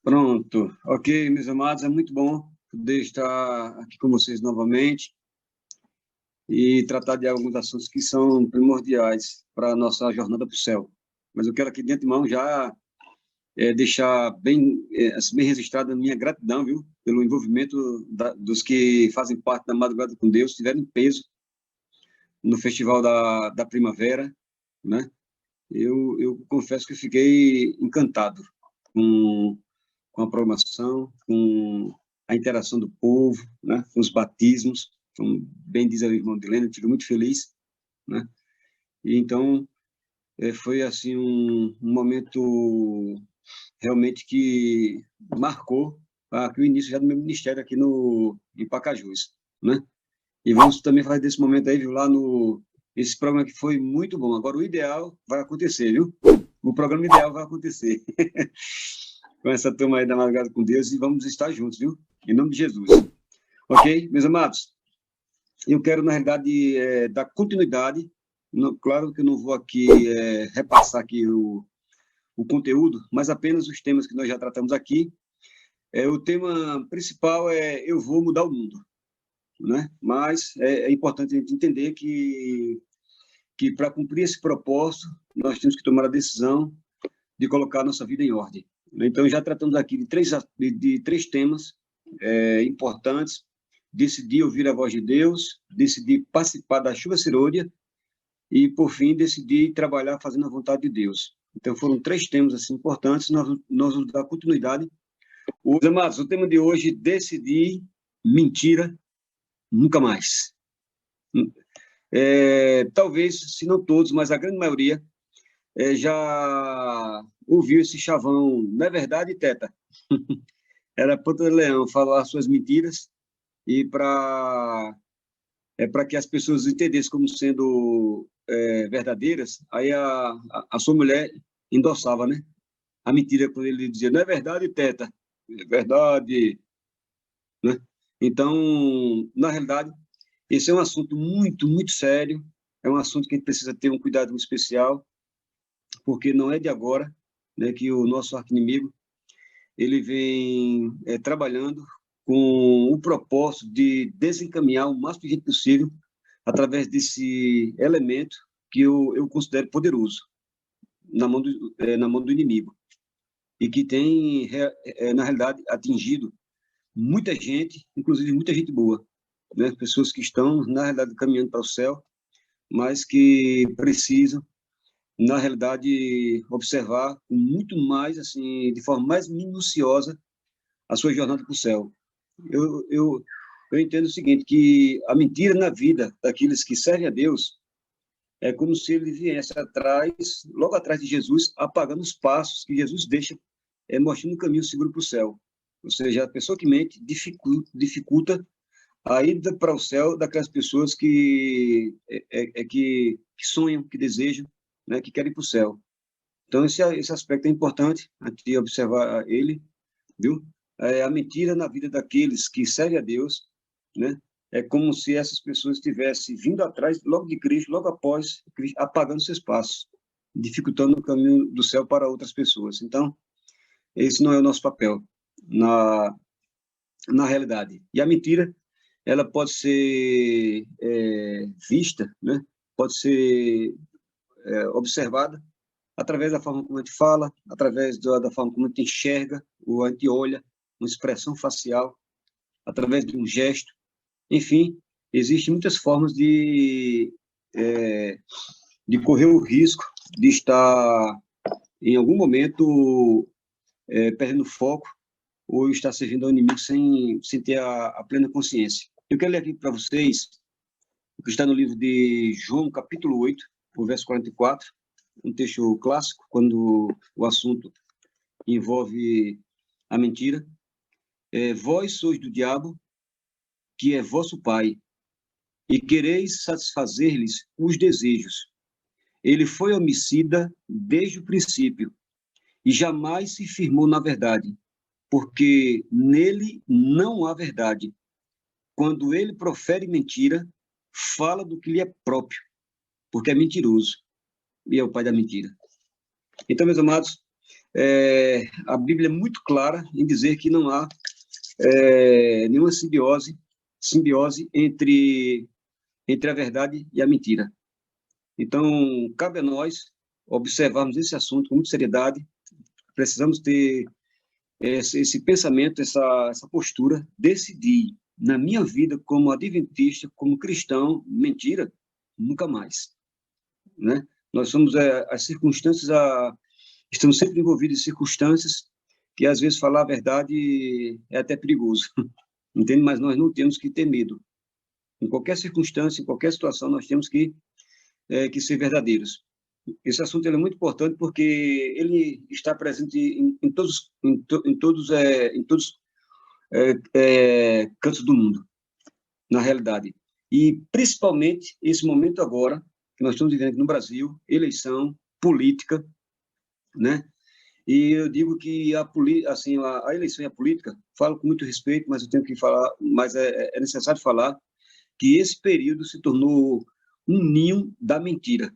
Pronto. Ok, meus amados, é muito bom poder estar aqui com vocês novamente e tratar de alguns assuntos que são primordiais para a nossa jornada para o céu. Mas eu quero aqui de antemão já deixar assim, bem registrada a minha gratidão, viu, pelo envolvimento dos que fazem parte da Madrugada com Deus, tiveram peso no Festival da Primavera, né? Eu confesso que fiquei encantado com com a programação, com a interação do povo, né, com os batismos, como bem diz a irmã Dilene, fico muito feliz, né, e então foi assim um momento realmente que marcou aqui o início já do meu ministério aqui em Pacajus, né, e vamos também fazer desse momento aí, viu, lá no, esse programa que foi muito bom, agora o ideal vai acontecer, viu, o programa ideal vai acontecer, com essa turma aí da Madrugada com Deus e vamos estar juntos, viu? Em nome de Jesus. Ok? Meus amados, eu quero, na realidade, dar continuidade. Claro que eu não vou aqui repassar aqui o conteúdo, mas apenas os temas que nós já tratamos aqui. O tema principal é Eu Vou Mudar o Mundo, né? Mas é importante a gente entender que para cumprir esse propósito, nós temos que tomar a decisão de colocar a nossa vida em ordem. Então, já tratamos aqui de três temas importantes: decidir ouvir a voz de Deus, decidir participar da chuva serôdia e, por fim, decidir trabalhar fazendo a vontade de Deus. Então, foram três temas assim, importantes, nós vamos dar continuidade. Os amados, o tema de hoje, decidir mentira nunca mais. Talvez, se não todos, mas a grande maioria, já ouviu esse chavão, não é verdade, Teta? Era Ponta de Leão falar suas mentiras e para que as pessoas entendessem como sendo verdadeiras, aí a sua mulher endossava, né? A mentira quando ele dizia, não é verdade, Teta? É verdade, né? Então, na realidade, esse é um assunto muito, muito sério, é um assunto que a gente precisa ter um cuidado especial, porque não é de agora, né, que o nosso arqui-inimigo ele vem trabalhando com o propósito de desencaminhar o máximo de gente possível através desse elemento que eu considero poderoso na mão do inimigo e que tem, na realidade, atingido muita gente, inclusive muita gente boa, né? Pessoas que estão, na realidade, caminhando para o céu, mas que precisam, na realidade, observar com muito mais, assim, de forma mais minuciosa, a sua jornada para o céu. Eu, eu, eu entendo o seguinte, que a mentira na vida daqueles que servem a Deus é como se ele viesse atrás, logo atrás de Jesus, apagando os passos que Jesus deixa, mostrando um caminho seguro para o céu. Ou seja, a pessoa que mente dificulta a ida para o céu daquelas pessoas que sonham, que desejam, né, que querem ir para o céu. Então, esse aspecto é importante, a gente observar ele, viu? A mentira na vida daqueles que servem a Deus, né? É como se essas pessoas estivessem vindo atrás, logo de Cristo, logo após Cristo, apagando seus passos, dificultando o caminho do céu para outras pessoas. Então, esse não é o nosso papel na, na realidade. E a mentira, ela pode ser vista, né? Pode ser observada através da forma como a gente fala, através da forma como a gente enxerga, ou a gente olha, uma expressão facial, através de um gesto. Enfim, existem muitas formas de correr o risco de estar, em algum momento, perdendo foco ou estar servindo ao inimigo sem ter a plena consciência. Eu quero ler aqui para vocês o que está no livro de João, capítulo 8, o verso 44, um texto clássico, quando o assunto envolve a mentira. Vós sois do diabo, que é vosso pai, e quereis satisfazer-lhes os desejos. Ele foi homicida desde o princípio, e jamais se firmou na verdade, porque nele não há verdade. Quando ele profere mentira, fala do que lhe é próprio, porque é mentiroso, e é o pai da mentira. Então, meus amados, a Bíblia é muito clara em dizer que não há nenhuma simbiose entre a verdade e a mentira. Então, cabe a nós observarmos esse assunto com muita seriedade. Precisamos ter esse pensamento, essa postura, decidir na minha vida como adventista, como cristão, mentira, nunca mais, né? Nós somos as circunstâncias, estamos sempre envolvidos em circunstâncias que às vezes falar a verdade é até perigoso, entende? Mas nós não temos que ter medo. Em qualquer circunstância, em qualquer situação, nós temos que ser verdadeiros. Esse assunto é muito importante porque ele está presente em todos cantos do mundo, na realidade. E principalmente esse momento agora que nós estamos vivendo aqui no Brasil, eleição, política, né? E eu digo que a eleição e a política, falo com muito respeito, mas eu tenho que falar, mas é necessário falar que esse período se tornou um ninho da mentira.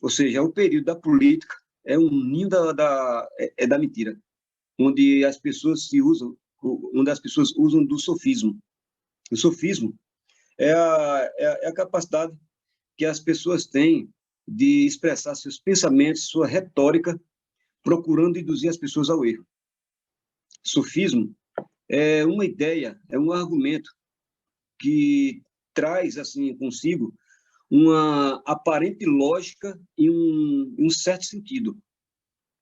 Ou seja, o período da política é um ninho da mentira, onde as pessoas usam do sofismo. O sofismo é a capacidade que as pessoas têm de expressar seus pensamentos, sua retórica, procurando induzir as pessoas ao erro. Sofismo é uma ideia, é um argumento que traz assim consigo uma aparente lógica e um certo sentido,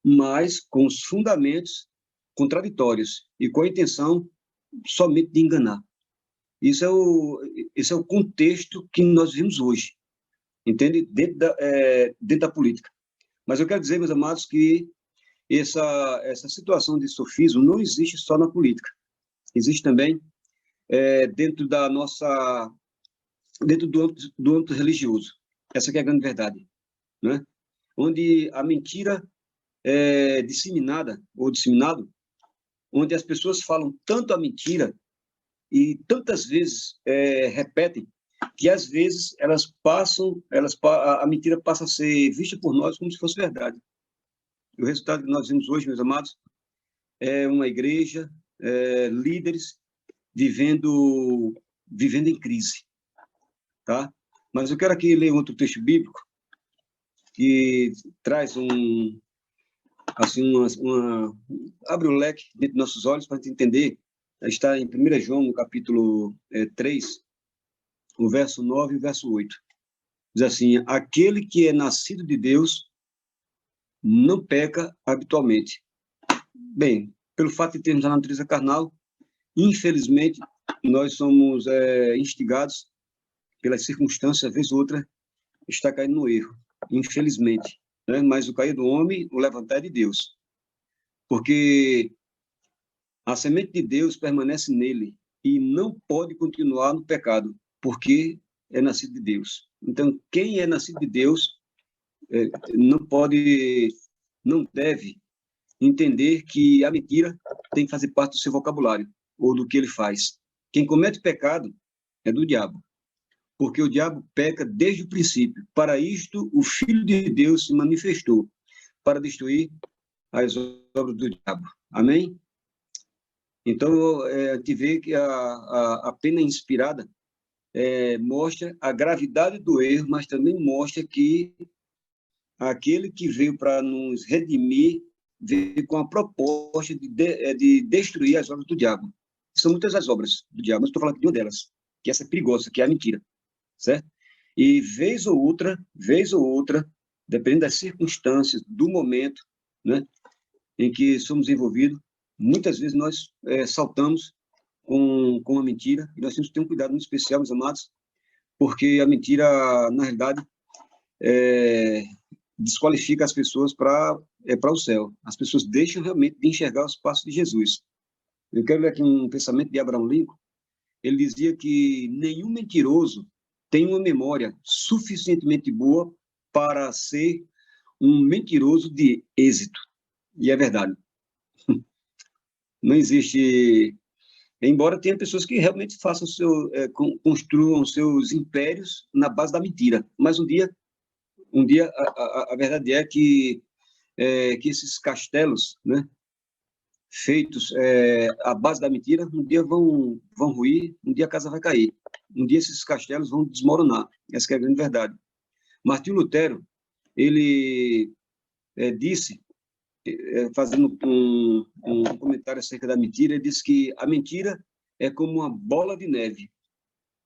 mas com os fundamentos contraditórios e com a intenção somente de enganar. Esse é o contexto que nós vivemos hoje, entende? Dentro da política. Mas eu quero dizer, meus amados, que essa situação de sofismo não existe só na política. Existe também dentro do âmbito religioso. Essa que é a grande verdade, né? Onde a mentira é disseminada ou disseminado, onde as pessoas falam tanto a mentira e tantas vezes repetem que às vezes a mentira passa a ser vista por nós como se fosse verdade. O resultado que nós vemos hoje, meus amados, é uma igreja, líderes vivendo em crise, tá? Mas eu quero aqui ler outro texto bíblico que traz abre o leque dentro dos nossos olhos para a gente entender. Está em 1 João, no capítulo 3, o verso 9 e o verso 8. Diz assim: aquele que é nascido de Deus não peca habitualmente. Bem, pelo fato de termos a natureza carnal, infelizmente, nós somos instigados pelas circunstâncias, vez ou outra, está caindo no erro, infelizmente, né? Mas o cair do homem, o levantar é de Deus, porque a semente de Deus permanece nele e não pode continuar no pecado, porque é nascido de Deus. Então, quem é nascido de Deus não deve entender que a mentira tem que fazer parte do seu vocabulário ou do que ele faz. Quem comete pecado é do diabo, porque o diabo peca desde o princípio. Para isto, o Filho de Deus se manifestou, para destruir as obras do diabo. Amém? Então, a gente vê que a pena inspirada mostra a gravidade do erro, mas também mostra que aquele que veio para nos redimir veio com a proposta de destruir as obras do diabo. São muitas as obras do diabo, mas estou falando de uma delas, que essa é perigosa, que é a mentira, certo? E vez ou outra, dependendo das circunstâncias, do momento, né, em que somos envolvidos, muitas vezes nós saltamos com a mentira, e nós temos que ter um cuidado muito especial, meus amados, porque a mentira, na realidade, desqualifica as pessoas para o céu. As pessoas deixam realmente de enxergar os passos de Jesus. Eu quero ler aqui um pensamento de Abraham Lincoln. Ele dizia que nenhum mentiroso tem uma memória suficientemente boa para ser um mentiroso de êxito. E é verdade. Não existe... Embora tenha pessoas que realmente construam seus impérios na base da mentira. Mas um dia a verdade é que que esses castelos, né, feitos à base da mentira, um dia vão ruir, um dia a casa vai cair, um dia esses castelos vão desmoronar. Essa que é a grande verdade. Martinho Lutero, ele disse, fazendo um comentário acerca da mentira, ele disse que a mentira é como uma bola de neve.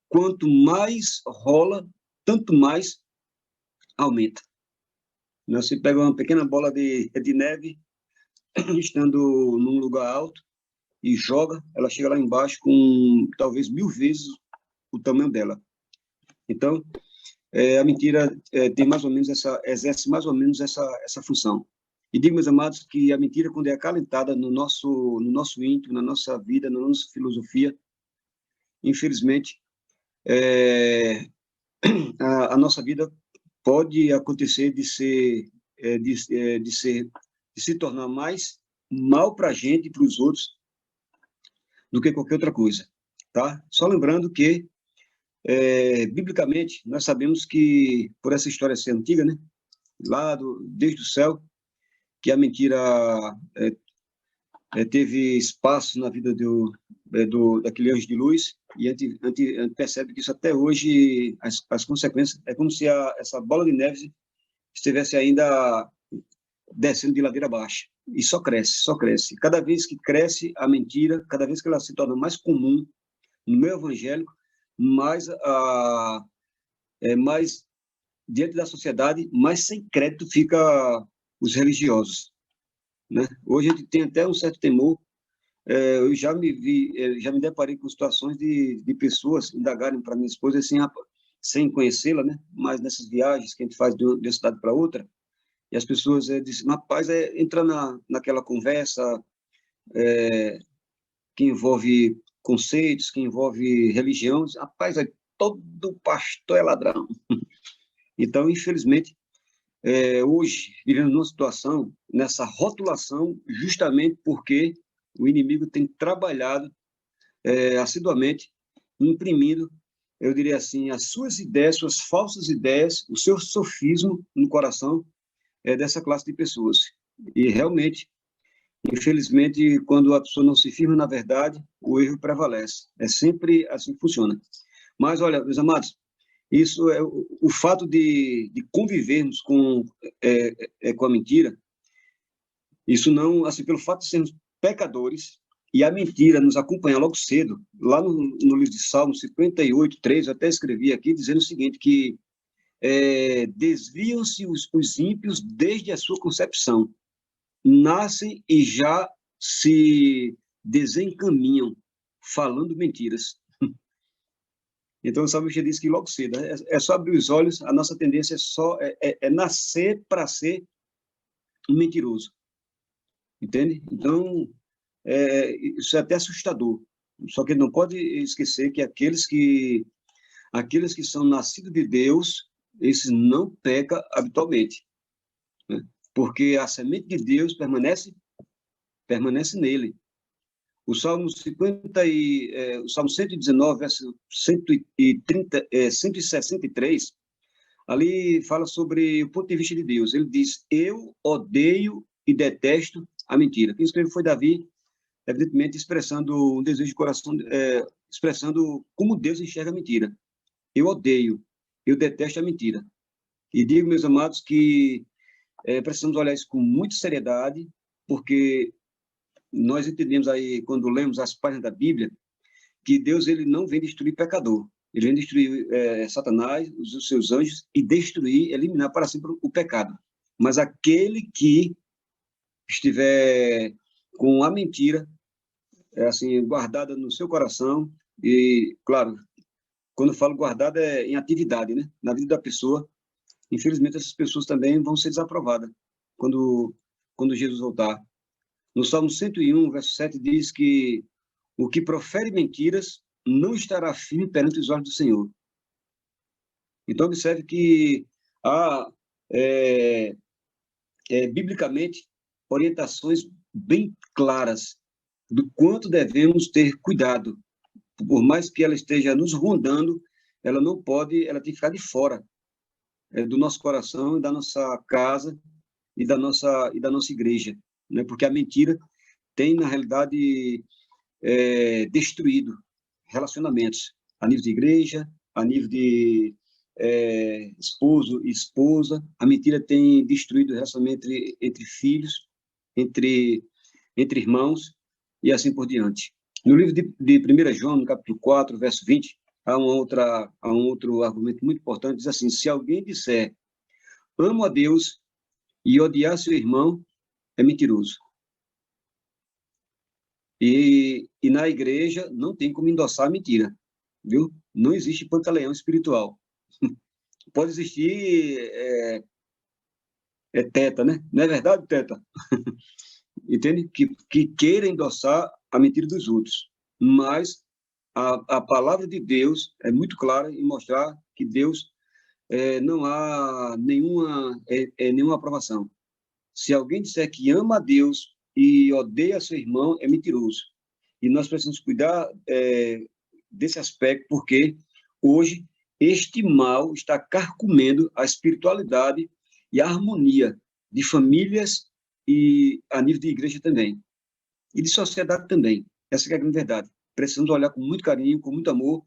Quanto mais rola, tanto mais aumenta. Você pega uma pequena bola de neve, estando num lugar alto, e joga, ela chega lá embaixo com talvez 1000 vezes o tamanho dela. Então, a mentira tem mais ou menos exerce mais ou menos essa função. E digo, meus amados, que a mentira, quando é acalentada no nosso íntimo, na nossa vida, na nossa filosofia, infelizmente, a nossa vida pode acontecer de se tornar mais mal para a gente e para os outros do que qualquer outra coisa, tá? Só lembrando que, biblicamente, nós sabemos que, por essa história ser antiga, né, desde o céu, que a mentira teve espaço na vida daquele anjo de luz, e a gente percebe que isso até hoje, as consequências, é como se essa bola de neve estivesse ainda descendo de ladeira abaixo, e só cresce, só cresce. Cada vez que cresce a mentira, cada vez que ela se torna mais comum no meio evangélico, mais diante da sociedade, mais sem crédito fica os religiosos, né? Hoje a gente tem até um certo temor. Eu já me deparei com situações de pessoas indagarem para minha esposa assim, sem conhecê-la, né? Mas nessas viagens que a gente faz de uma cidade para outra, e as pessoas dizem, rapaz, entra naquela conversa que envolve conceitos, que envolve religião, rapaz, todo pastor é ladrão. Então, infelizmente, hoje, vivemos numa situação, nessa rotulação, justamente porque o inimigo tem trabalhado assiduamente, imprimindo, eu diria assim, as suas ideias, suas falsas ideias, o seu sofismo no coração dessa classe de pessoas. E realmente, infelizmente, quando a pessoa não se firma na verdade, o erro prevalece. É sempre assim que funciona. Mas, olha, meus amados, isso é o fato de convivermos com a mentira, isso não, assim, pelo fato de sermos pecadores e a mentira nos acompanhar logo cedo, lá no livro de Salmos 58:3, eu até escrevi aqui, dizendo o seguinte, que desviam-se os ímpios desde a sua concepção, nascem e já se desencaminham, falando mentiras. Então, o salmista diz que logo cedo, é só abrir os olhos, a nossa tendência é nascer para ser um mentiroso. Entende? Então, isso é até assustador. Só que não pode esquecer que aqueles que são nascidos de Deus, esses não pecam habitualmente, né? Porque a semente de Deus permanece nele. O Salmo 119, verso 163, ali fala sobre o ponto de vista de Deus. Ele diz, eu odeio e detesto a mentira. Quem escreveu foi Davi, evidentemente expressando um desejo de coração, expressando como Deus enxerga a mentira. Eu odeio, eu detesto a mentira. E digo, meus amados, que precisamos olhar isso com muita seriedade, porque nós entendemos aí, quando lemos as páginas da Bíblia, que Deus ele não vem destruir pecador. Ele vem destruir Satanás, os seus anjos, e destruir, eliminar para sempre o pecado. Mas aquele que estiver com a mentira, assim, guardada no seu coração, e, claro, quando eu falo guardada é em atividade, né? Na vida da pessoa, infelizmente essas pessoas também vão ser desaprovadas quando Jesus voltar. No Salmo 101, verso 7, diz que o que profere mentiras não estará firme perante os olhos do Senhor. Então, observe que há, biblicamente, orientações bem claras do quanto devemos ter cuidado. Por mais que ela esteja nos rondando, ela tem que ficar de fora do nosso coração e da nossa casa, e da nossa igreja, né? Porque a mentira tem, na realidade, destruído relacionamentos a nível de igreja, a nível de esposo e esposa. A mentira tem destruído o relacionamento entre filhos, entre irmãos e assim por diante. No livro de 1 João, no capítulo 4, verso 20, há um outro argumento muito importante, diz assim: se alguém disser amo a Deus e odiar seu irmão, é mentiroso. E na igreja não tem como endossar a mentira, viu? Não existe pantaleão espiritual. Pode existir teta, né? Não é verdade, teta? Entende? Que queira endossar a mentira dos outros. Mas a palavra de Deus é muito clara em mostrar que Deus não há nenhuma aprovação. Se alguém disser que ama a Deus e odeia seu irmão, é mentiroso. E nós precisamos cuidar desse aspecto, porque hoje este mal está carcomendo a espiritualidade e a harmonia de famílias e a nível de igreja também. E de sociedade também. Essa é a grande verdade. Precisamos olhar com muito carinho, com muito amor.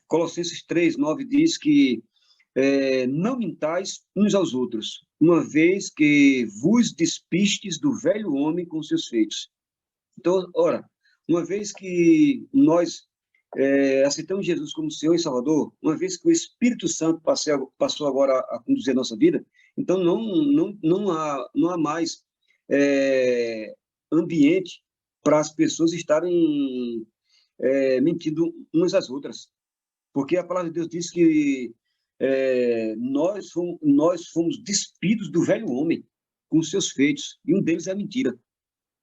Colossenses 3:9 diz que não mintais uns aos outros, uma vez que vos despistes do velho homem com seus feitos. Então, ora, uma vez que nós aceitamos Jesus como Senhor e Salvador, uma vez que o Espírito Santo passou agora a conduzir a nossa vida, então não há mais ambiente para as pessoas estarem mentindo umas às outras. Porque a palavra de Deus diz que nós fomos despidos do velho homem com seus feitos, e um deles é a mentira.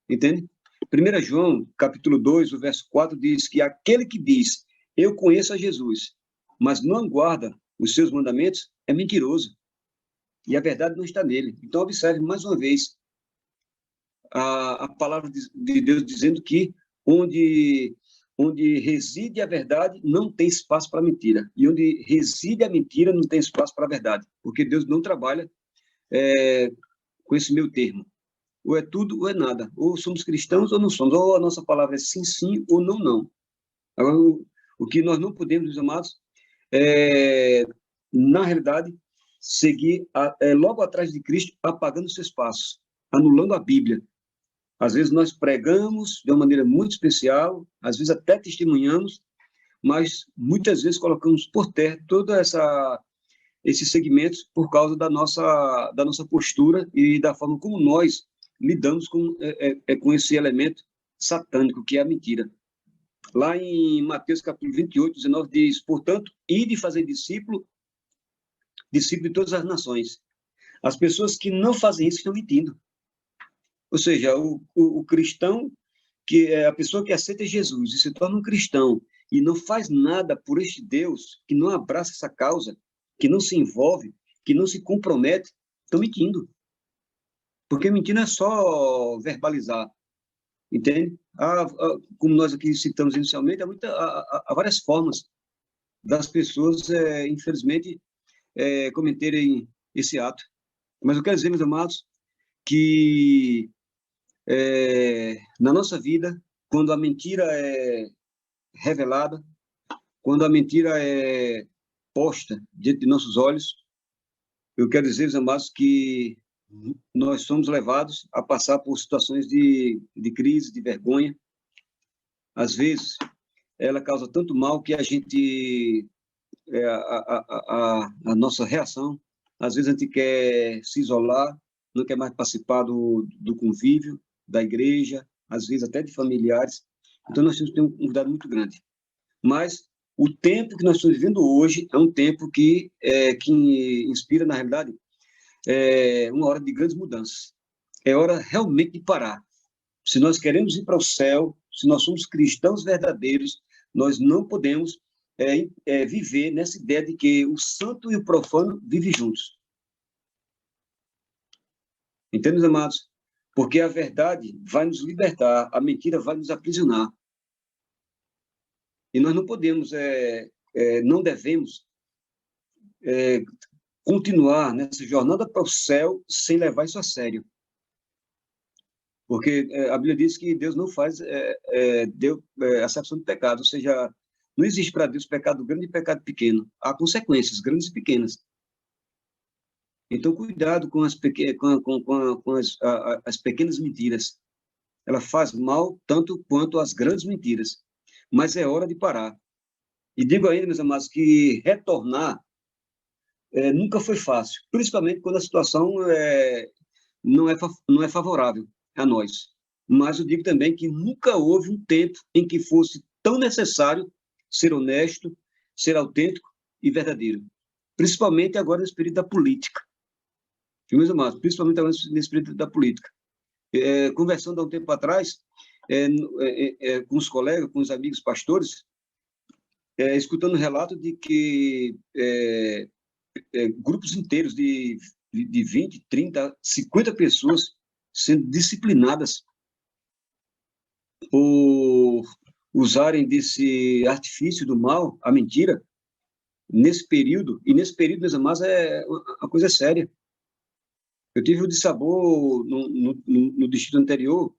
Entende? 1 João, capítulo 2, o verso 4, diz que aquele que diz, eu conheço a Jesus, mas não guarda os seus mandamentos, é mentiroso. E a verdade não está nele. Então, observe mais uma vez a palavra de Deus dizendo que onde reside a verdade, não tem espaço para mentira. E onde reside a mentira, não tem espaço para a verdade. Porque Deus não trabalha com esse meio termo. Ou é tudo ou é nada. Ou somos cristãos ou não somos. Ou a nossa palavra é sim, sim, ou não, não. Agora, o que nós não podemos, meus amados, na realidade, seguir logo atrás de Cristo, apagando seus passos, anulando a Bíblia. Às vezes nós pregamos de uma maneira muito especial, às vezes até testemunhamos, mas muitas vezes colocamos por terra todos esses segmentos por causa da nossa postura e da forma como nós lidamos com esse elemento satânico, que é a mentira. Lá em Mateus capítulo 28, 19, diz, portanto, ide fazer discípulo de todas as nações. As pessoas que não fazem isso estão mentindo. Ou seja, o cristão, que é a pessoa que aceita Jesus e se torna um cristão e não faz nada por este Deus, que não abraça essa causa, que não se envolve, que não se compromete, estão mentindo. Porque mentir não é só verbalizar, entende? Como nós aqui citamos inicialmente, há várias formas das pessoas, infelizmente, cometerem esse ato. Mas eu quero dizer, meus amados, que na nossa vida, quando a mentira é revelada, quando a mentira é posta diante de nossos olhos, eu quero dizer, meus amados, que nós somos levados a passar por situações de crise, de vergonha. Às vezes, ela causa tanto mal que a gente, a nossa reação, às vezes a gente quer se isolar, não quer mais participar do convívio, da igreja, às vezes até de familiares. Então, nós temos que ter um cuidado muito grande. Mas o tempo que nós estamos vivendo hoje é um tempo que inspira, na realidade, uma hora de grandes mudanças. É hora realmente de parar. Se nós queremos ir para o céu, se nós somos cristãos verdadeiros, nós não podemos viver nessa ideia de que o santo e o profano vivem juntos. Entende, meus amados? Porque a verdade vai nos libertar, a mentira vai nos aprisionar. E nós não podemos, não devemos continuar nessa jornada para o céu sem levar isso a sério. Porque a Bíblia diz que Deus não faz acepção de pecado, ou seja, não existe para Deus pecado grande e pecado pequeno. Há consequências grandes e pequenas. Então, cuidado com as pequenas mentiras. Ela faz mal tanto quanto as grandes mentiras. Mas é hora de parar. E digo ainda, meus amados, que retornar nunca foi fácil, principalmente quando a situação não é favorável a nós. Mas eu digo também que nunca houve um tempo em que fosse tão necessário ser honesto, ser autêntico e verdadeiro. Principalmente agora nesse período da política. Meus amados, principalmente agora nesse período da política. Conversando há um tempo atrás, com os colegas, com os amigos pastores, escutando um relato de que grupos inteiros de 20, 30, 50 pessoas sendo disciplinadas por usarem desse artifício do mal, a mentira, nesse período. E nesse período, meus amados, a coisa é séria. Eu tive o dissabor no distrito anterior,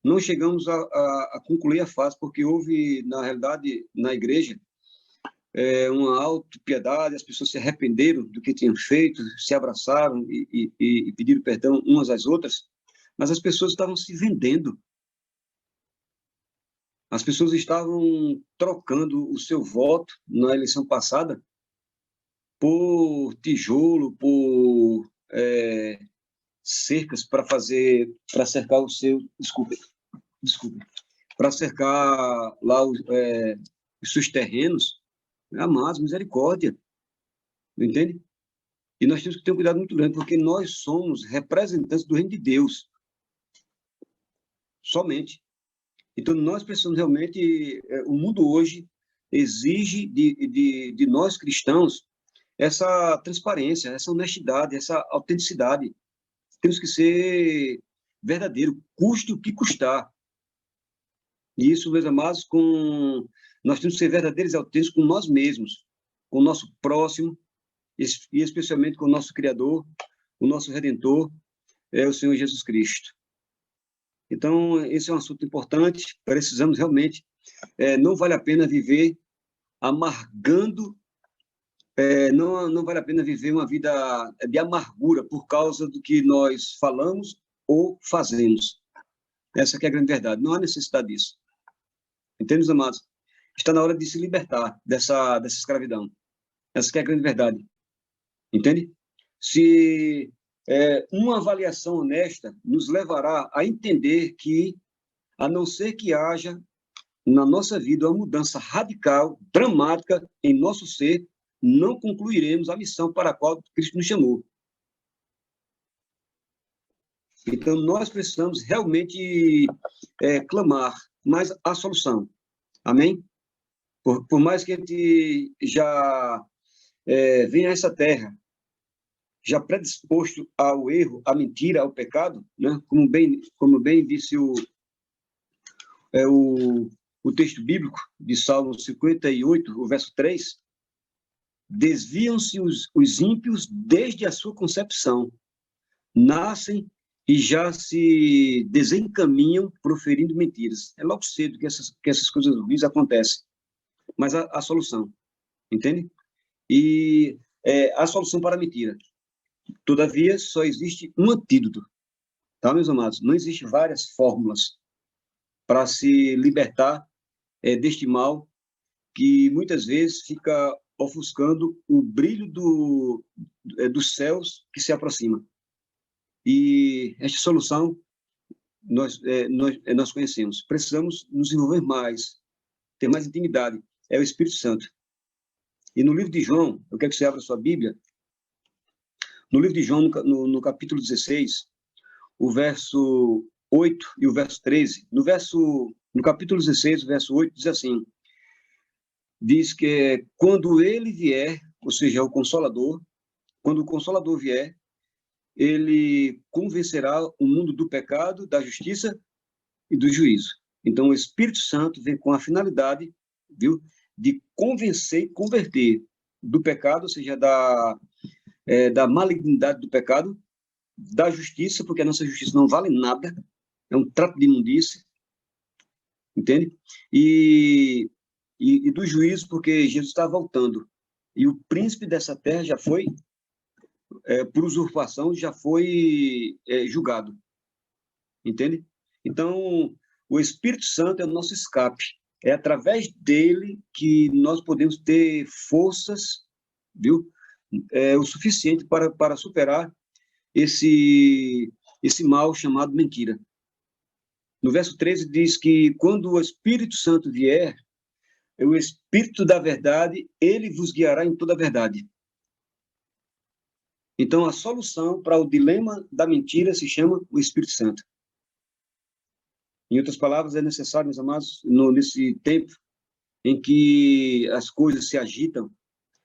não chegamos a concluir a fase, porque houve, na realidade, na igreja, uma autopiedade, as pessoas se arrependeram do que tinham feito, se abraçaram e pediram perdão umas às outras, mas as pessoas estavam se vendendo. As pessoas estavam trocando o seu voto na eleição passada por tijolo, por cercas para cercar o seu, desculpe, para cercar lá os seus terrenos. Amados, misericórdia, entende? E nós temos que ter um cuidado muito grande, porque nós somos representantes do reino de Deus, somente. Então, nós precisamos realmente, o mundo hoje exige de nós cristãos essa transparência, essa honestidade, essa autenticidade. Temos que ser verdadeiro, custe o que custar. E isso, meus amados, nós temos que ser verdadeiros e autênticos com nós mesmos, com o nosso próximo, e especialmente com o nosso Criador, o nosso Redentor, o Senhor Jesus Cristo. Então, esse é um assunto importante, precisamos realmente, não vale a pena viver amargando, não vale a pena viver uma vida de amargura por causa do que nós falamos ou fazemos. Essa que é a grande verdade, não há necessidade disso. Entende, meus amados? Está na hora de se libertar dessa escravidão. Essa que é a grande verdade. Entende? Se uma avaliação honesta nos levará a entender que, a não ser que haja na nossa vida uma mudança radical, dramática em nosso ser, não concluiremos a missão para a qual Cristo nos chamou. Então, nós precisamos realmente clamar mais a solução. Amém? Por mais que a gente já venha a essa terra, já predisposto ao erro, à mentira, ao pecado, né? Como bem disse o texto bíblico de Salmo 58, o verso 3, desviam-se os ímpios desde a sua concepção, nascem e já se desencaminham proferindo mentiras. É logo cedo que essas coisas ruins acontecem. Mas a solução, entende? E a solução para a mentira. Todavia, só existe um antídoto, tá, meus amados? Não existem várias fórmulas para se libertar deste mal que muitas vezes fica ofuscando o brilho dos céus que se aproxima. E esta solução nós conhecemos. Precisamos nos envolver mais, ter mais intimidade. É o Espírito Santo. E no livro de João, eu quero que você abra sua Bíblia, no livro de João, no capítulo 16, o verso 8 e o verso 13, no capítulo 16, o verso 8, diz assim, diz que quando ele vier, ou seja, o Consolador, quando o Consolador vier, ele convencerá o mundo do pecado, da justiça e do juízo. Então, o Espírito Santo vem com a finalidade, viu, de convencer e converter do pecado, ou seja, da malignidade do pecado, da justiça, porque a nossa justiça não vale nada, é um trapo de imundície, entende? E do juízo, porque Jesus está voltando. E o príncipe dessa terra já foi, por usurpação, já foi julgado, entende? Então, o Espírito Santo é o nosso escape. É através dele que nós podemos ter forças, viu? O suficiente para superar esse mal chamado mentira. No verso 13 diz que quando o Espírito Santo vier, o Espírito da verdade, ele vos guiará em toda a verdade. Então, a solução para o dilema da mentira se chama o Espírito Santo. Em outras palavras, é necessário, meus amados, nesse tempo em que as coisas se agitam,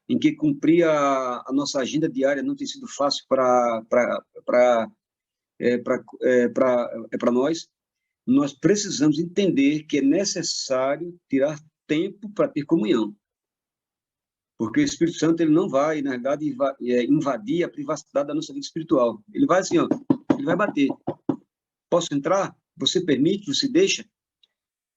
em que cumprir a nossa agenda diária não tem sido fácil para nós precisamos entender que é necessário tirar tempo para ter comunhão. Porque o Espírito Santo ele não vai, na verdade, invadir a privacidade da nossa vida espiritual. Ele vai assim, ó, ele vai bater. Posso entrar? Você permite? Você deixa?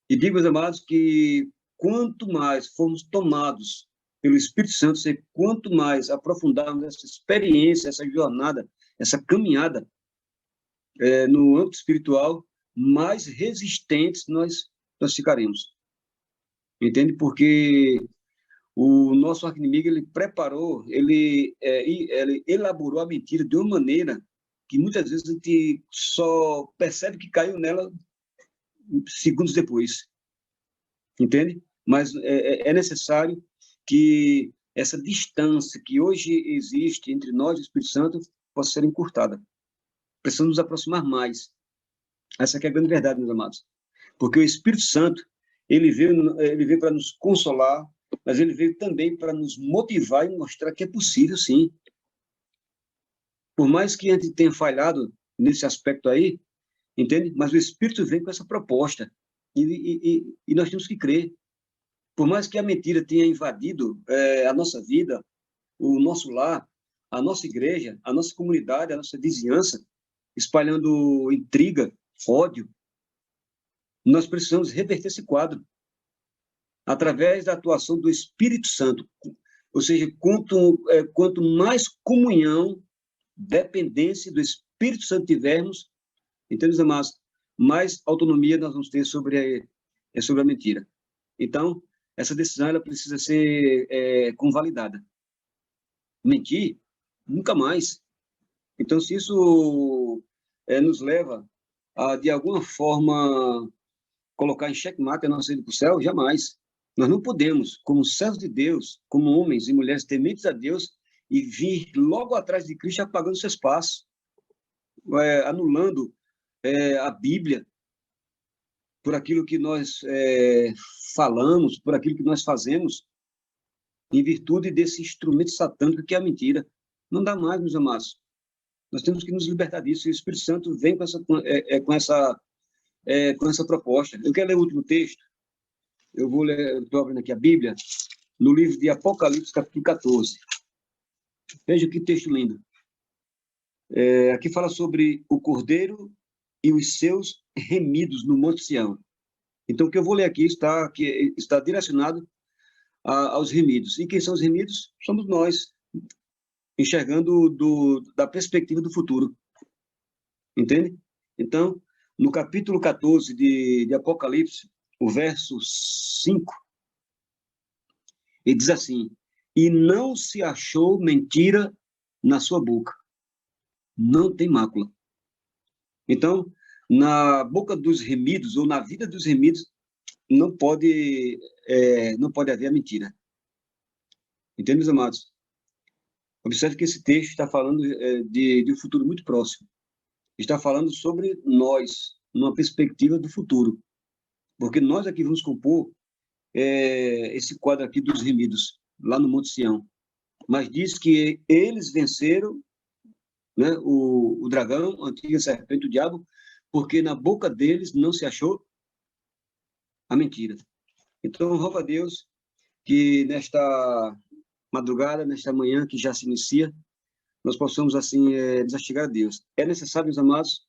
E digo, meus amados, que quanto mais formos tomados pelo Espírito Santo, quanto mais aprofundarmos essa experiência, essa jornada, essa caminhada no âmbito espiritual, mais resistentes nós ficaremos. Entende? Porque o nosso arqui-inimigo, ele preparou, ele elaborou a mentira de uma maneira que muitas vezes a gente só percebe que caiu nela segundos depois. Entende? Mas é necessário que essa distância que hoje existe entre nós e o Espírito Santo possa ser encurtada. Precisamos nos aproximar mais. Essa é a grande verdade, meus amados. Porque o Espírito Santo, ele veio para nos consolar, mas ele veio também para nos motivar e mostrar que é possível, sim. Por mais que a gente tenha falhado nesse aspecto aí, entende? Mas o Espírito vem com essa proposta. E nós temos que crer. Por mais que a mentira tenha invadido a nossa vida, o nosso lar, a nossa igreja, a nossa comunidade, a nossa vizinhança, espalhando intriga, ódio, nós precisamos reverter esse quadro através da atuação do Espírito Santo. Ou seja, quanto mais comunhão, dependência do Espírito Santo tivermos, entende, amados? Mais autonomia nós vamos ter sobre a mentira. Então, essa decisão ela precisa ser convalidada. Mentir? Nunca mais. Então, se isso nos leva a, de alguma forma, colocar em xeque-mate a nossa ida para o céu, jamais. Nós não podemos, como servos de Deus, como homens e mulheres tementes a Deus, e vir logo atrás de Cristo apagando seu espaço, anulando a Bíblia por aquilo que nós falamos, por aquilo que nós fazemos, em virtude desse instrumento satânico que é a mentira. Não dá mais, meus amados. Nós temos que nos libertar disso, e o Espírito Santo vem com essa proposta. Eu quero ler o último texto. Eu vou ler, estou abrindo aqui a Bíblia, no livro de Apocalipse, capítulo 14. Veja que texto lindo. Aqui fala sobre o Cordeiro e os seus remidos no Monte Sião. Então, o que eu vou ler aqui está direcionado aos remidos. E quem são os remidos? Somos nós, enxergando da perspectiva do futuro. Entende? Então, no capítulo 14 de Apocalipse, o verso 5, ele diz assim: e não se achou mentira na sua boca. Não tem mácula. Então, na boca dos remidos, ou na vida dos remidos, não pode haver a mentira. Entende, meus amados? Observe que esse texto está falando de um futuro muito próximo. Está falando sobre nós, numa perspectiva do futuro. Porque nós aqui vamos compor esse quadro aqui dos remidos, lá no Monte Sião. Mas diz que eles venceram, né, o dragão, a antiga serpente, o diabo, porque na boca deles não se achou a mentira. Então, roubo a Deus que nesta madrugada, nesta manhã que já se inicia, nós possamos, assim, desastigar a Deus. É necessário, meus amados,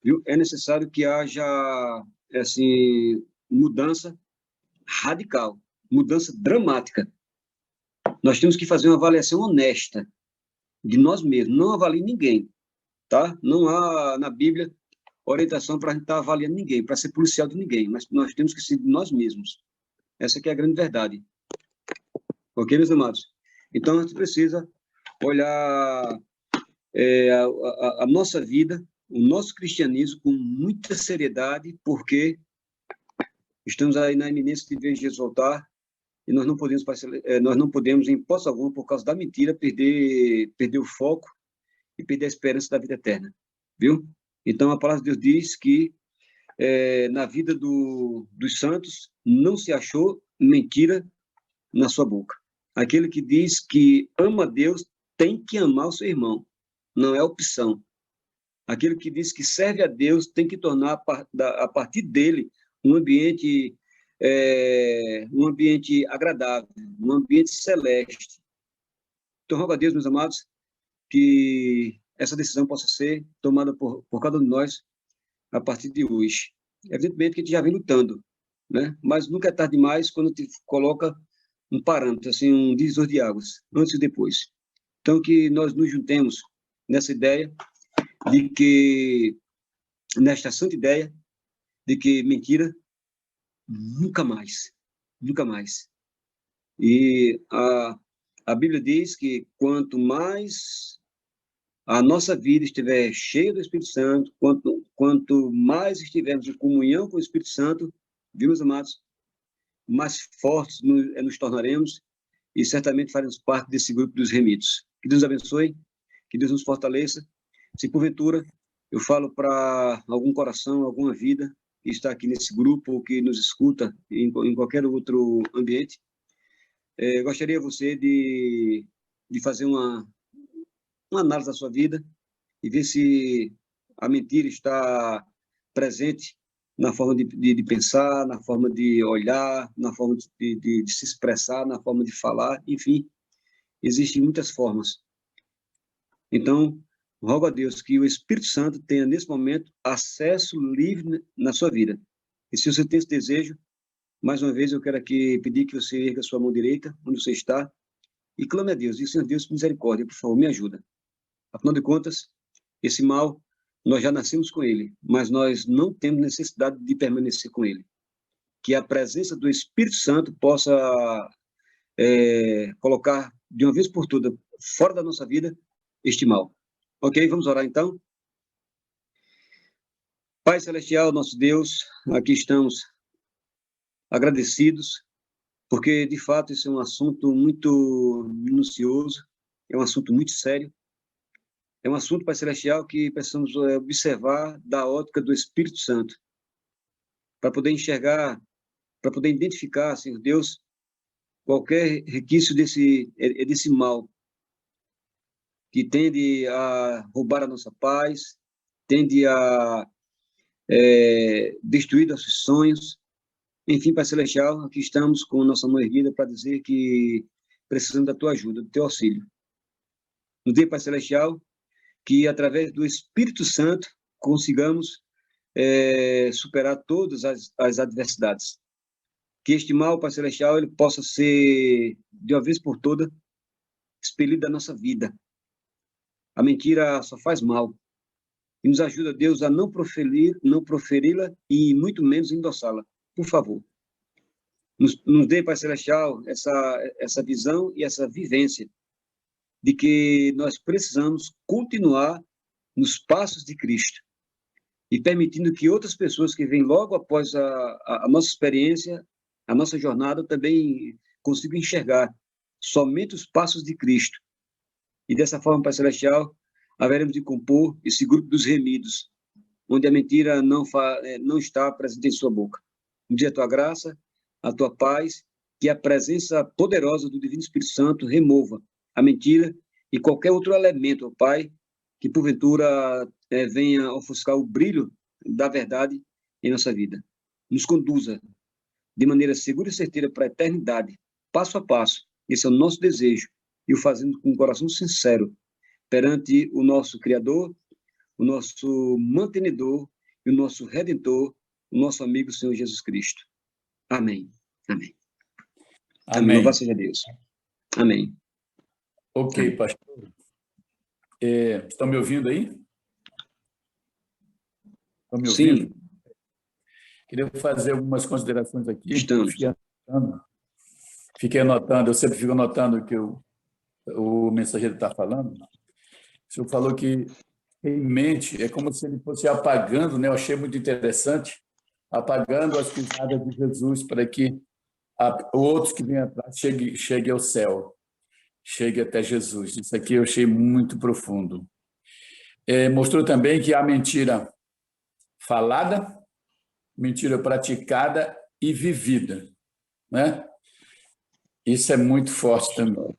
viu? É necessário que haja, assim, mudança radical, mudança dramática. Nós temos que fazer uma avaliação honesta de nós mesmos, não avalie ninguém, tá? Não há na Bíblia orientação para a gente estar avaliando ninguém, para ser policial de ninguém, mas nós temos que ser de nós mesmos. Essa que é a grande verdade. Ok, meus amados? Então, a gente precisa olhar a nossa vida, o nosso cristianismo com muita seriedade, porque estamos aí na iminência de ver Jesus voltar e nós não podemos, em hipótese alguma, por causa da mentira, perder o foco e perder a esperança da vida eterna, viu? Então, a palavra de Deus diz que na vida dos santos não se achou mentira na sua boca. Aquele que diz que ama a Deus tem que amar o seu irmão, não é opção. Aquele que diz que serve a Deus tem que tornar a partir dele um ambiente agradável, um ambiente celeste. Então, rogo a Deus, meus amados, que essa decisão possa ser tomada por cada um de nós a partir de hoje. Evidentemente que a gente já vem lutando, né? Mas nunca é tarde demais quando te coloca um parâmetro, assim, um divisor de águas, antes e depois. Então, que nós nos juntemos nessa ideia de que, nesta santa ideia, de que mentira nunca mais, nunca mais. E a Bíblia diz que quanto mais a nossa vida estiver cheia do Espírito Santo, quanto mais estivermos em comunhão com o Espírito Santo, viu, meus amados, mais fortes nos tornaremos e certamente faremos parte desse grupo dos remidos. Que Deus abençoe, que Deus nos fortaleça. Se porventura eu falo para algum coração, alguma vida que está aqui nesse grupo ou que nos escuta em qualquer outro ambiente, gostaria você de fazer uma análise da sua vida e ver se a mentira está presente na forma de pensar, na forma de olhar, na forma de se expressar, na forma de falar, enfim, existem muitas formas. Então, rogo a Deus que o Espírito Santo tenha, nesse momento, acesso livre na sua vida. E se você tem esse desejo, mais uma vez eu quero aqui pedir que você erga a sua mão direita, onde você está, e clame a Deus. E, Senhor Deus, misericórdia, por favor, me ajuda. Afinal de contas, esse mal, nós já nascemos com ele, mas nós não temos necessidade de permanecer com ele. Que a presença do Espírito Santo possa colocar, de uma vez por todas, fora da nossa vida, este mal. Ok? Vamos orar então? Pai Celestial, nosso Deus, aqui estamos agradecidos, porque, de fato, esse é um assunto muito minucioso, é um assunto muito sério, é um assunto, Pai Celestial, que precisamos observar da ótica do Espírito Santo, para poder enxergar, para poder identificar, Senhor Deus, qualquer requisito desse mal, que tende a roubar a nossa paz, tende a destruir nossos sonhos. Enfim, Pai Celestial, aqui estamos com nossa mão erguida para dizer que precisamos da Tua ajuda, do Teu auxílio. Nos dê, Pai Celestial, que através do Espírito Santo consigamos superar todas as adversidades. Que este mal, Pai Celestial, ele possa ser, de uma vez por todas, expelido da nossa vida. A mentira só faz mal. E nos ajuda, Deus, a não proferi-la e muito menos endossá-la. Por favor. Nos dê, Pai Celestial, essa visão e essa vivência de que nós precisamos continuar nos passos de Cristo e permitindo que outras pessoas que vêm logo após a nossa experiência, a nossa jornada, também consigam enxergar somente os passos de Cristo. E dessa forma, Pai Celestial, haveremos de compor esse grupo dos remidos, onde a mentira não está presente em sua boca. Um dia a tua graça, a tua paz, que a presença poderosa do Divino Espírito Santo remova a mentira e qualquer outro elemento, ó Pai, que porventura venha ofuscar o brilho da verdade em nossa vida. Nos conduza de maneira segura e certeira para a eternidade, passo a passo. Esse é o nosso desejo, e o fazendo com um coração sincero, perante o nosso Criador, o nosso mantenedor e o nosso Redentor, o nosso amigo Senhor Jesus Cristo. Amém. Amém. Amém. Louvado seja Deus. Amém. Ok, Amém. pastor. Estão me ouvindo aí? Estão me ouvindo? Sim. Queria fazer algumas considerações aqui. Estamos. Fiquei anotando, eu sempre fico anotando o que o mensageiro está falando. O senhor falou que em mente é como se ele fosse apagando, né? Eu achei muito interessante, apagando as pisadas de Jesus para que outros que vêm atrás cheguem ao céu, cheguem até Jesus. Isso aqui eu achei muito profundo. Mostrou também que há mentira falada, mentira praticada e vivida, né? Isso é muito forte também.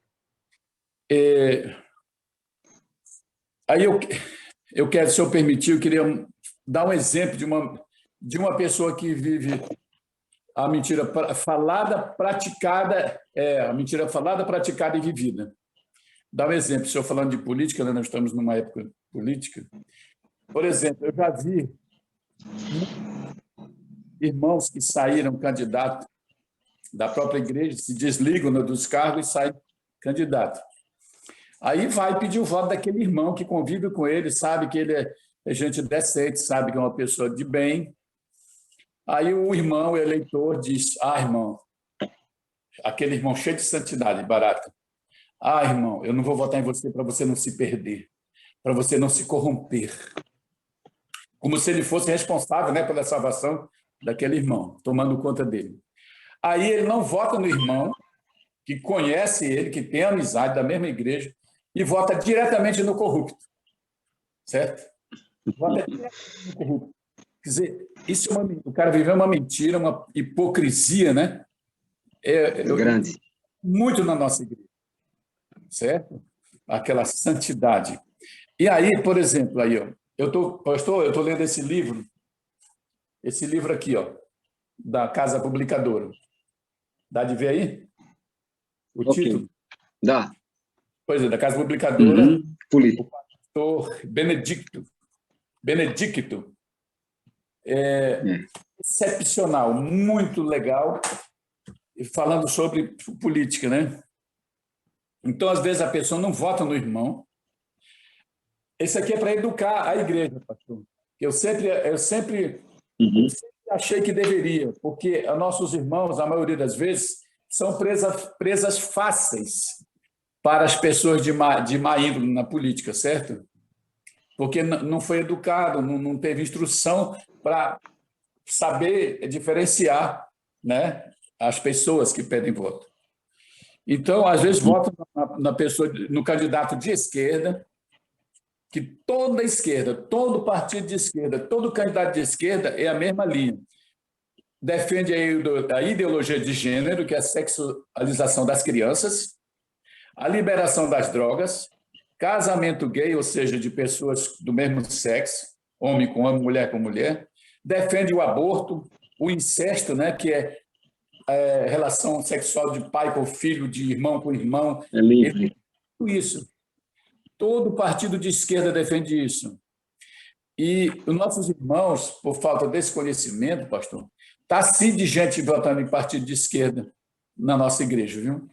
Aí eu quero, se eu permitir, eu queria dar um exemplo de uma pessoa que vive a mentira falada, praticada, a mentira falada, praticada e vivida. Dá um exemplo, se eu falando de política, né? Nós estamos numa época política. Por exemplo, eu já vi irmãos que saíram candidatos da própria igreja, se desligam, né, dos cargos e saem candidato. Aí vai pedir o voto daquele irmão que convive com ele, sabe que ele é gente decente, sabe que é uma pessoa de bem. Aí o irmão, o eleitor, diz: irmão, aquele irmão cheio de santidade, barata. Irmão, eu não vou votar em você para você não se perder, para você não se corromper. Como se ele fosse responsável, né, pela salvação daquele irmão, tomando conta dele. Aí ele não vota no irmão, que conhece ele, que tem amizade da mesma igreja, e vota diretamente no corrupto. Certo? Vota diretamente no corrupto. Quer dizer, isso o cara viveu uma mentira, uma hipocrisia, né? Grande. Muito na nossa igreja. Certo? Aquela santidade. E aí, por exemplo, aí, ó, pastor, eu estou lendo esse livro aqui, ó, da Casa Publicadora. Dá de ver aí? O título? Dá. Pois é, da Casa Publicadora, o pastor Benedicto. Excepcional, muito legal, falando sobre política, né? Então, às vezes, a pessoa não vota no irmão. Esse aqui é para educar a igreja, pastor. Eu sempre achei que deveria, porque nossos irmãos, a maioria das vezes, são presas fáceis para as pessoas de má índole na política, certo? Porque não foi educado, não teve instrução para saber diferenciar, né, as pessoas que pedem voto. Então, às vezes, votam na pessoa, no candidato de esquerda, que toda esquerda, todo partido de esquerda, todo candidato de esquerda é a mesma linha. Defende a ideologia de gênero, que é a sexualização das crianças, a liberação das drogas, casamento gay, ou seja, de pessoas do mesmo sexo, homem com homem, mulher com mulher, defende o aborto, o incesto, né, que é relação sexual de pai com filho, de irmão com irmão. É livre. Tudo isso. Todo partido de esquerda defende isso. E os nossos irmãos, por falta desse conhecimento, pastor, está sim de gente votando em partido de esquerda na nossa igreja, viu?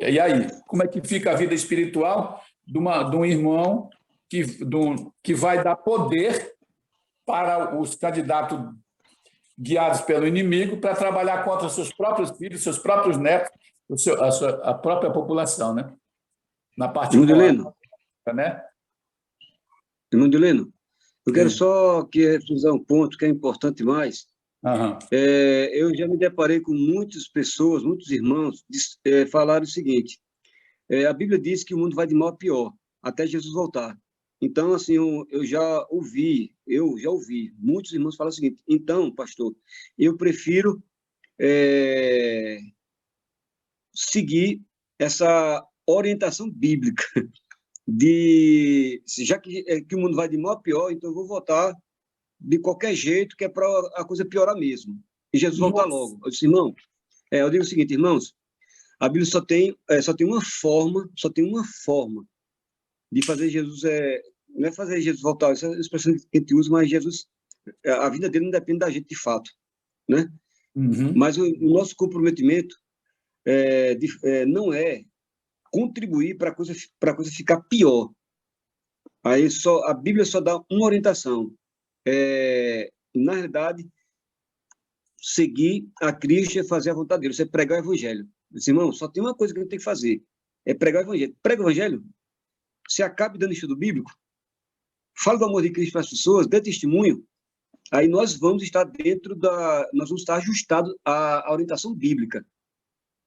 E aí, como é que fica a vida espiritual de um irmão que vai dar poder para os candidatos guiados pelo inimigo para trabalhar contra seus próprios filhos, seus próprios netos, a própria população, né? Na parte moral, né? Irmão Dileno, eu quero só frisar um ponto que é importante mais. Eu já me deparei com muitas pessoas, muitos irmãos, falaram o seguinte: a Bíblia diz que o mundo vai de mal a pior, até Jesus voltar. Então, assim, eu já ouvi muitos irmãos falar o seguinte: então, pastor, eu prefiro seguir essa orientação bíblica já que o mundo vai de mal a pior, então eu vou votar de qualquer jeito, que é para a coisa piorar mesmo. E Jesus voltar logo. Eu disse, irmão, eu digo o seguinte, irmãos, a Bíblia só tem uma forma de fazer Jesus, não é fazer Jesus voltar, essa é a expressão que a gente usa, mas Jesus, a vida dele não depende da gente de fato, né? Uhum. Mas o nosso comprometimento não é contribuir para a coisa ficar pior. Aí a Bíblia só dá uma orientação. Na realidade, seguir a Cristo é fazer a vontade dele, você pregar o evangelho. Disse, irmão, só tem uma coisa que a gente tem que fazer, é pregar o evangelho. Prega o evangelho, você acabe dando estudo bíblico, fala do amor de Cristo para as pessoas, dê testemunho, aí nós vamos estar nós vamos estar ajustados à orientação bíblica.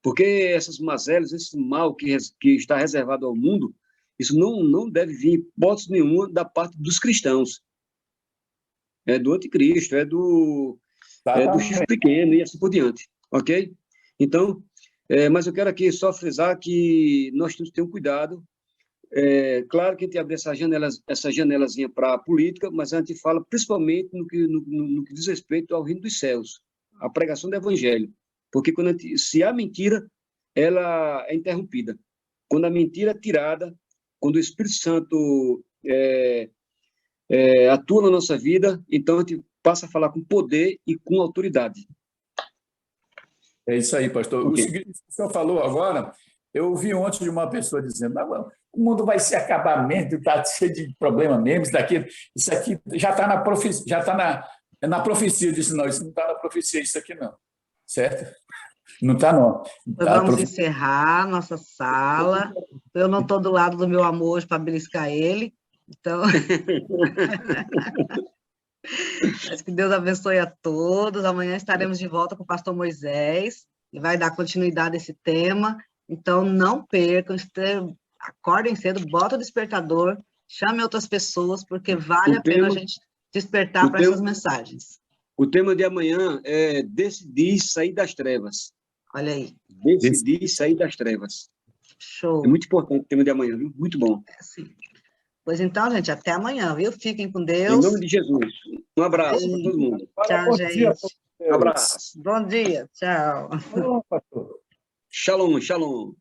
Porque essas mazelas, esse mal que está reservado ao mundo, isso não deve vir, hipótese nenhuma, da parte dos cristãos. É do anticristo, é do chifre pequeno e assim por diante, ok? Então, mas eu quero aqui só frisar que nós temos que ter um cuidado. Claro que a gente abre essa janelazinha para a política, mas a gente fala principalmente no que diz respeito ao reino dos céus, a pregação do evangelho. Porque se há mentira, ela é interrompida. Quando a mentira é tirada, quando o Espírito Santo atua na nossa vida, então a gente passa a falar com poder e com autoridade. É isso aí, pastor. Okay. O seguinte que o senhor falou agora, eu ouvi ontem de uma pessoa dizendo, o mundo vai se acabar mesmo, está cheio de problema mesmo, isso aqui já está na profecia, na profecia. Eu disse, não, isso não está na profecia, isso aqui não. Certo? Não está, não. Vamos encerrar nossa sala. Eu não estou do lado do meu amor hoje para beliscar ele. Então, acho que Deus abençoe a todos. Amanhã estaremos de volta com o pastor Moisés, que vai dar continuidade a esse tema. Então, não percam, acordem cedo, bota o despertador, chame outras pessoas, porque vale a pena a gente despertar para essas mensagens. O tema de amanhã é decidir sair das trevas. Olha aí. Decidir sair das trevas. Show. É muito importante o tema de amanhã, viu? Muito bom. Sim. Pois então, gente, até amanhã, viu? Fiquem com Deus. Em nome de Jesus. Um abraço para todo mundo. Tchau, gente. Um abraço. Bom dia. Tchau. Bom, pastor. Shalom, shalom.